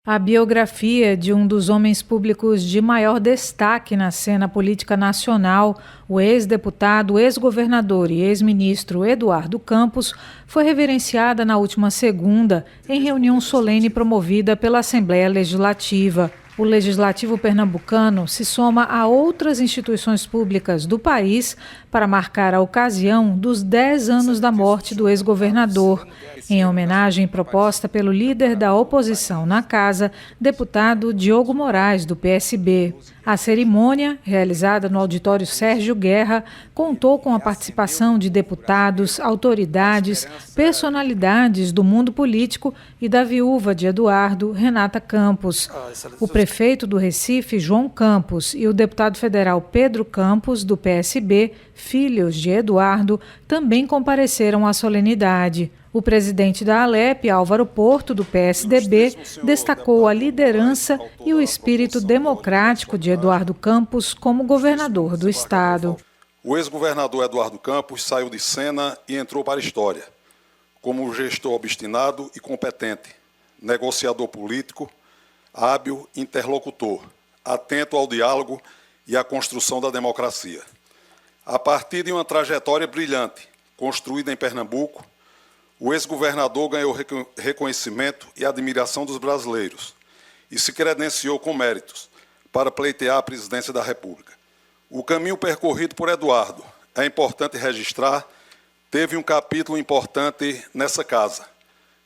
A biografia de um dos homens públicos de maior destaque na cena política nacional, o ex-deputado, ex-governador e ex-ministro Eduardo Campos, foi reverenciada na última segunda, em reunião solene promovida pela Assembleia Legislativa. O Legislativo pernambucano se soma a outras instituições públicas do país para marcar a ocasião dos 10 anos da morte do ex-governador, em homenagem proposta pelo líder da oposição na casa, deputado Diogo Moraes, do PSB. A cerimônia, realizada no auditório Sérgio Guerra, contou com a participação de deputados, autoridades, personalidades do mundo político e da viúva de Eduardo, Renata Campos. O prefeito do Recife, João Campos, e o deputado federal Pedro Campos, do PSB, filhos de Eduardo, também compareceram à solenidade. O presidente da Alep, Álvaro Porto, do PSDB, destacou a liderança e o espírito democrático de Eduardo Campos como governador do estado. O ex-governador Eduardo Campos saiu de cena e entrou para a história como um gestor obstinado e competente, negociador político, hábil interlocutor, atento ao diálogo e à construção da democracia. A partir de uma trajetória brilhante, construída em Pernambuco, o ex-governador ganhou reconhecimento e admiração dos brasileiros e se credenciou com méritos para pleitear a presidência da República. O caminho percorrido por Eduardo, é importante registrar, teve um capítulo importante nessa casa,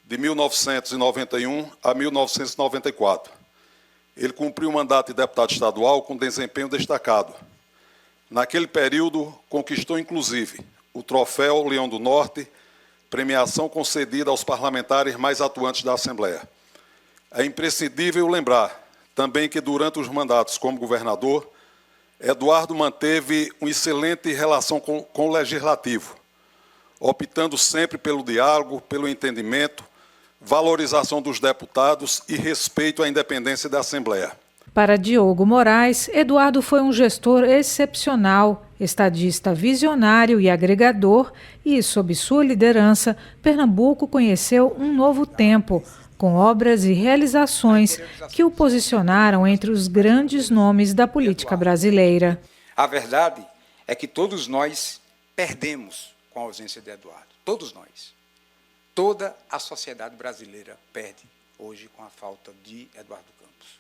de 1991 a 1994. Ele cumpriu o mandato de deputado estadual com desempenho destacado. Naquele período, conquistou, inclusive, o troféu Leão do Norte, premiação concedida aos parlamentares mais atuantes da Assembleia. É imprescindível lembrar também que, durante os mandatos como governador, Eduardo manteve uma excelente relação com o Legislativo, optando sempre pelo diálogo, pelo entendimento, valorização dos deputados e respeito à independência da Assembleia. Para Diogo Moraes, Eduardo foi um gestor excepcional, estadista visionário e agregador, e, sob sua liderança, Pernambuco conheceu um novo tempo, com obras e realizações que o posicionaram entre os grandes nomes da política brasileira. A verdade é que todos nós perdemos com a ausência de Eduardo. Todos nós. Toda a sociedade brasileira perde hoje com a falta de Eduardo Campos.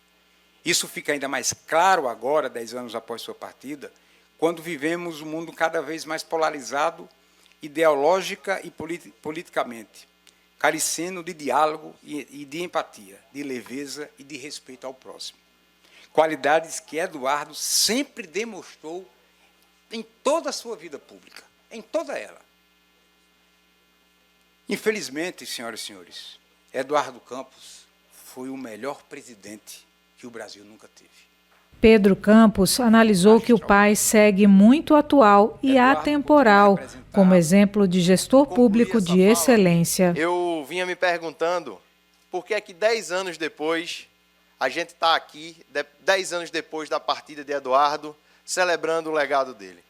Isso fica ainda mais claro agora, 10 anos após sua partida, quando vivemos um mundo cada vez mais polarizado, ideológica e politicamente, carecendo de diálogo e de empatia, de leveza e de respeito ao próximo. Qualidades que Eduardo sempre demonstrou em toda a sua vida pública, em toda ela. Infelizmente, senhoras e senhores, Eduardo Campos foi o melhor presidente que o Brasil nunca teve. Pedro Campos analisou que o pai segue muito atual e atemporal, como exemplo de gestor público de excelência. Eu vinha me perguntando por que é que 10 anos depois, a gente está aqui, 10 anos depois da partida de Eduardo, celebrando o legado dele.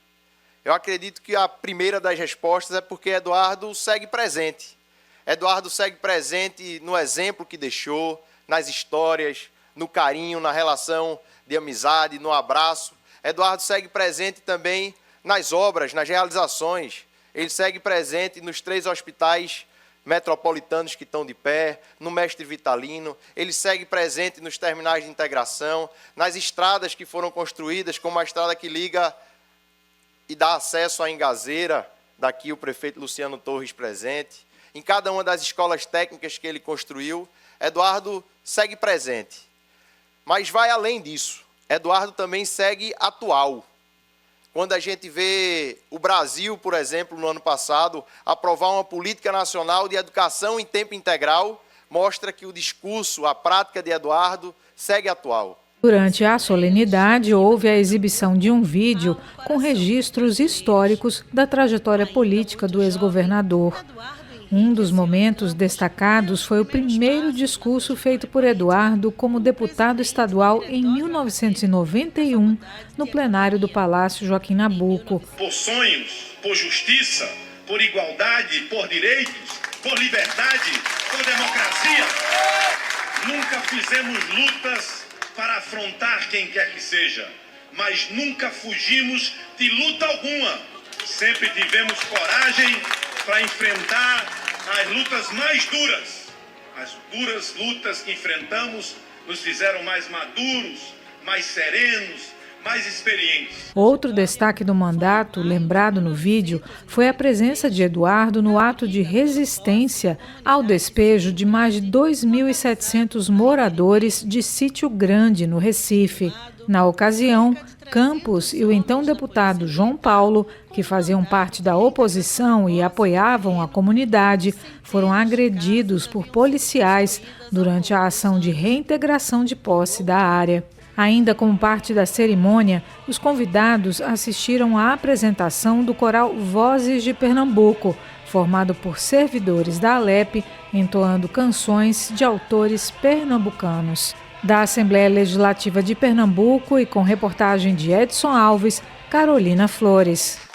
Eu acredito que a primeira das respostas é porque Eduardo segue presente. Eduardo segue presente no exemplo que deixou, nas histórias, no carinho, na relação de amizade, no abraço. Eduardo segue presente também nas obras, nas realizações. Ele segue presente nos 3 hospitais metropolitanos que estão de pé, no Mestre Vitalino. Ele segue presente nos terminais de integração, nas estradas que foram construídas, como a estrada que liga e dá acesso à Engazeira, daqui o prefeito Luciano Torres presente. Em cada uma das escolas técnicas que ele construiu, Eduardo segue presente. Mas vai além disso. Eduardo também segue atual. Quando a gente vê o Brasil, por exemplo, no ano passado, aprovar uma política nacional de educação em tempo integral, mostra que o discurso, a prática de Eduardo segue atual. Durante a solenidade, houve a exibição de um vídeo com registros históricos da trajetória política do ex-governador. Um dos momentos destacados foi o primeiro discurso feito por Eduardo como deputado estadual em 1991, no plenário do Palácio Joaquim Nabuco. Por sonhos, por justiça, por igualdade, por direitos, por liberdade, por democracia. Nunca fizemos lutas para afrontar quem quer que seja, mas nunca fugimos de luta alguma. Sempre tivemos coragem para enfrentar as lutas mais duras. As duras lutas que enfrentamos nos fizeram mais maduros, mais serenos, mais experientes. Outro destaque do mandato, lembrado no vídeo, foi a presença de Eduardo no ato de resistência ao despejo de mais de 2.700 moradores de Sítio Grande, no Recife. Na ocasião, Campos e o então deputado João Paulo, que faziam parte da oposição e apoiavam a comunidade, foram agredidos por policiais durante a ação de reintegração de posse da área. Ainda como parte da cerimônia, os convidados assistiram à apresentação do coral Vozes de Pernambuco, formado por servidores da Alep, entoando canções de autores pernambucanos. Da Assembleia Legislativa de Pernambuco e com reportagem de Edson Alves, Carolina Flores.